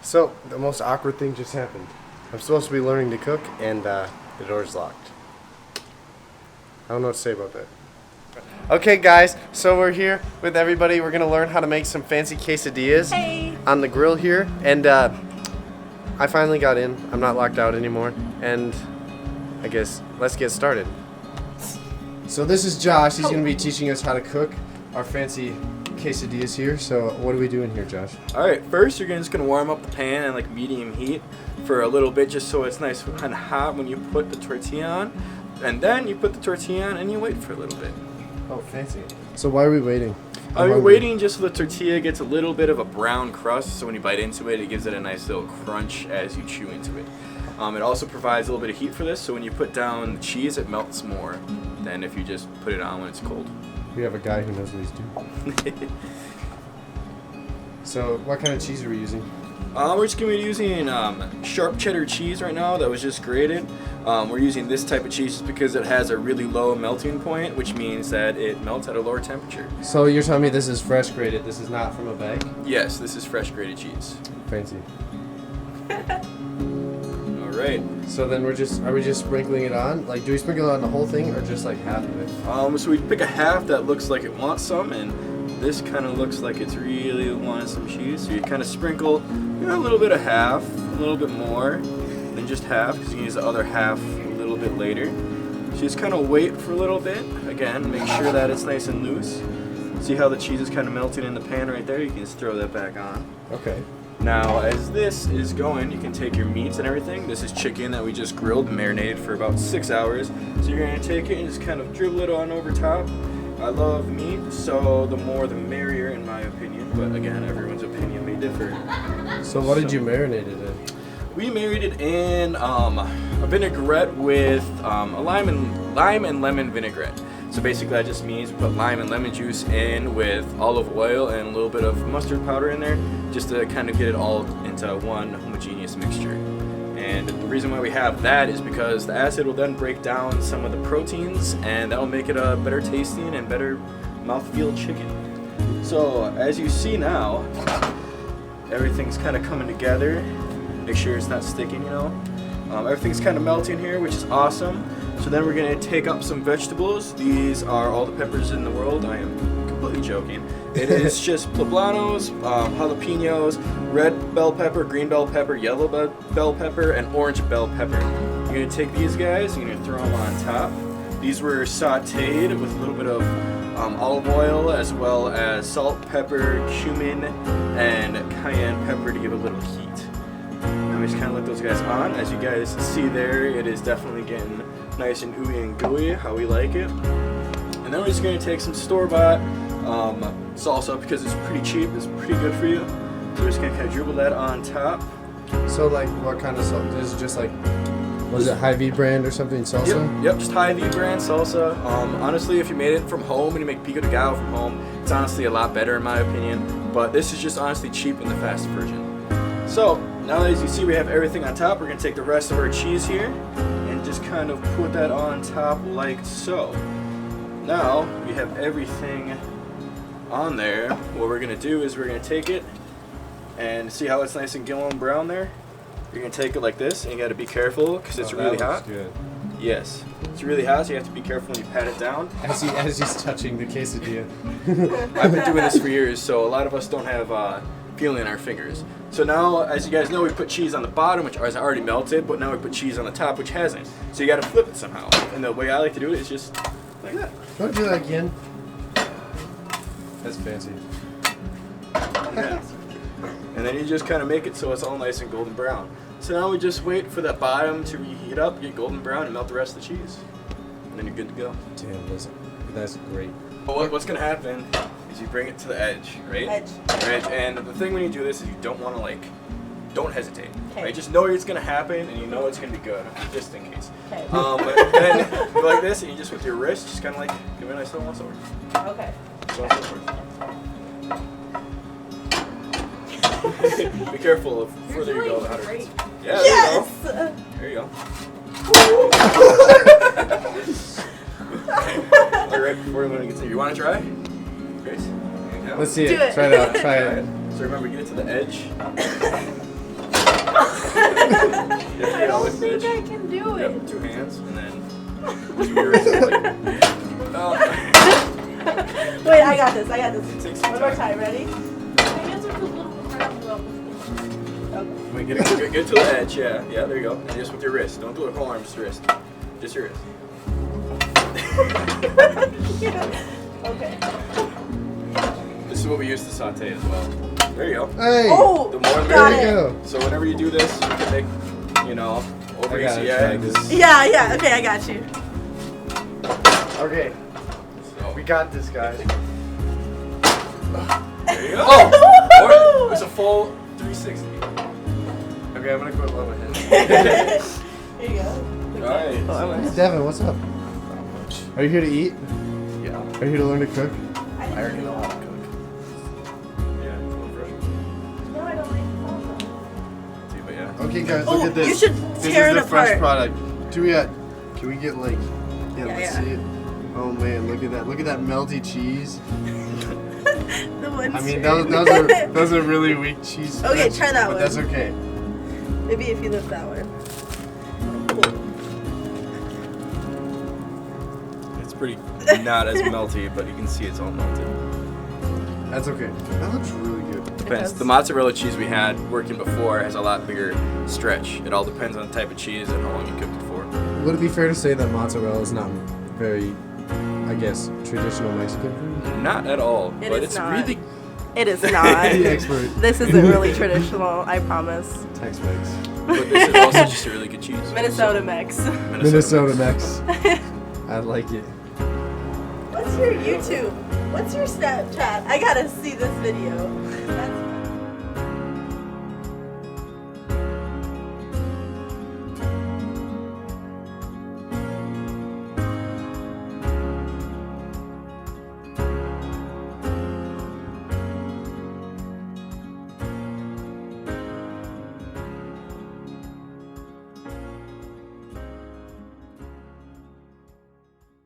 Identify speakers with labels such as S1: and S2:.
S1: So, the most awkward thing just happened. I'm supposed to be learning to cook, and the door's locked. I don't know what to say about that. Okay, guys, so we're here with everybody. We're going to learn how to make some fancy quesadillas on the grill here. And I finally got in. I'm not locked out anymore. And I guess let's get started. So this is Josh. He's going to be teaching us how to cook our fancy quesadillas here. So what are we doing here, Josh?
S2: All right, first you're just gonna warm up the pan at like medium heat for a little bit, just so it's nice and hot when you put the tortilla on, and then you put the tortilla on and you wait for a little bit.
S1: Oh, fancy. So why are we waiting?
S2: You're waiting just so the tortilla gets a little bit of a brown crust, so when you bite into it, it gives it a nice little crunch as you chew into it. It also provides a little bit of heat for this, so when you put down the cheese, it melts more than if you just put it on when it's cold.
S1: We have a guy who knows what he's doing. So, what kind of cheese are we using?
S2: We're just going to be using sharp cheddar cheese right now that was just grated. We're using this type of cheese just because it has a really low melting point, which means that it melts at a lower temperature.
S1: So, you're telling me this is fresh grated, this is not from a bag?
S2: Yes, this is fresh grated cheese.
S1: Fancy.
S2: Alright.
S1: So then are we just sprinkling it on? Like, do we sprinkle it on the whole thing or just like half of it?
S2: So we pick a half that looks like it wants some, and this kind of looks like it's really wanting some cheese. So you kind of sprinkle a little bit of half, a little bit more than just half, because you can use the other half a little bit later. So just kind of wait for a little bit. Again, make sure that it's nice and loose. See how the cheese is kind of melting in the pan right there? You can just throw that back on.
S1: Okay.
S2: Now, as this is going, you can take your meats and everything. This is chicken that we just grilled and marinated for about 6 hours. So you're going to take it and just kind of dribble it on over top. I love meat, so the more the merrier in my opinion. But again, everyone's opinion may differ.
S1: So what did you marinate it in?
S2: We marinated in a vinaigrette with a lime and lemon vinaigrette. So basically that just means put lime and lemon juice in with olive oil and a little bit of mustard powder in there, just to kind of get it all into one homogeneous mixture. And the reason why we have that is because the acid will then break down some of the proteins, and that will make it a better tasting and better mouthfeel chicken. So as you see now, everything's kind of coming together. Make sure it's not sticking, everything's kind of melting here, which is awesome. So then we're going to take up some vegetables. These are all the peppers in the world. I am completely joking. It is just poblanos, jalapenos, red bell pepper, green bell pepper, yellow bell pepper, and orange bell pepper. You're going to take these guys and you're going to throw them on top. These were sauteed with a little bit of olive oil, as well as salt, pepper, cumin, and cayenne pepper to give a little heat. Now we just kind of let those guys on. As you guys see there, it is definitely getting nice and ooey and gooey, how we like it. And then we're just going to take some store-bought salsa, because it's pretty cheap, it's pretty good for you. So we're just going to kind of dribble that on top.
S1: So like what kind of salsa? Is it just like, was it Hy-Vee brand or something, salsa?
S2: Yep, just Hy-Vee brand salsa. Honestly, if you made it from home and you make pico de gallo from home, it's honestly a lot better in my opinion. But this is just honestly cheap and the fast version. So now as you see, we have everything on top. We're going to take the rest of our cheese here and just kind of put that on top like so. Now we have everything on there. What we're going to do is we're going to take it and see how it's nice and golden brown there. You're going to take it like this, and you got to be careful because it's really hot.
S1: Good.
S2: Yes, it's really hot, so you have to be careful when you pat it down.
S1: As he's touching the quesadilla.
S2: I've been doing this for years, so a lot of us don't have feeling in our fingers. So now, as you guys know, we put cheese on the bottom, which is already melted, but now we put cheese on the top, which hasn't. So you got to flip it somehow. And the way I like to do it is just like that.
S1: Don't do that again. That's fancy.
S2: Yeah. And then you just kind of make it so it's all nice and golden brown. So now we just wait for that bottom to reheat up, get golden brown, and melt the rest of the cheese. And then you're good to go.
S1: Damn, that's great.
S2: But what's going to happen is you bring it to the edge, right? Edge. And the thing when you do this is you don't want to don't hesitate. Okay. Right? Just know it's going to happen, and you know it's going to be good, just in case.
S3: Okay.
S2: But then you go like this, and you just with your wrist, just kind of like give it a nice little once over.
S3: Okay.
S2: Be careful of further you go.
S3: Great.
S2: Yeah,
S3: yes!
S2: There you go. Alright, before we continue, you want to try? Grace?
S1: Let's see
S3: Do
S1: it.
S3: it.
S1: Try it out. Try it.
S2: So remember, get it to the edge.
S3: I don't think I can do it.
S2: Yep, 2 hands and then 2 your wrists.
S3: Wait, I got this. I got this.
S2: Take some
S3: One more
S2: time.
S3: time. Ready? My hands are a little round. Okay.
S2: Wait, get to the edge, yeah. Yeah, there you go. And just with your wrist. Don't do it whole arm, just your wrist. Just your wrist.
S3: Okay.
S2: This is what we use to saute as well. There you go.
S1: Hey!
S3: Oh,
S2: The more the
S3: got
S2: merrier.
S3: it.
S1: Go.
S2: So whenever you do this, you can make, you know, over
S1: I gotta
S2: easy
S1: try
S2: eggs.
S1: this.
S3: Yeah. Okay, I got you.
S1: Okay,
S2: So,
S1: we got this, guys.
S2: there you go. Or it was a full 360.
S1: Okay, I'm gonna quit loving him.
S3: Here you go.
S2: Alright.
S1: Devin, what's up? Are you here to eat?
S2: Yeah.
S1: Are you here to learn to cook?
S2: I already know how to cook. Yeah,
S3: No, I don't like
S2: see, but yeah.
S1: Okay, guys,
S3: Oh,
S1: look at this.
S3: you should
S1: This
S3: tear
S1: is
S3: it
S1: the fresh
S3: apart.
S1: product. Can we get like,
S3: Yeah,
S1: let's
S3: yeah.
S1: see it. Oh man, look at that. Look at that melty cheese.
S3: The one.
S1: I mean, those are really weak cheese.
S3: Okay,
S1: strips,
S3: try that
S1: but
S3: one.
S1: that's okay.
S3: Maybe if you lift that one.
S2: It's pretty not as melty, but you can see it's all melted.
S1: That's okay. That looks really good.
S2: Depends.
S3: does.
S2: The mozzarella cheese we had working before has a lot bigger stretch. It all depends on the type of cheese and how long you cooked it for.
S1: Would it be fair to say that mozzarella is not very, I guess, traditional Mexican food?
S2: Not at all,
S3: It
S2: but
S3: is
S2: it's
S3: not.
S2: really
S3: It is not.
S1: The expert.
S3: This isn't really traditional, I promise.
S1: Tex-Mex.
S2: but this is also just a really good cheese.
S3: Minnesota mix.
S1: Minnesota Mex. I like it.
S3: What's your YouTube? What's your Snapchat? I gotta see this video. That's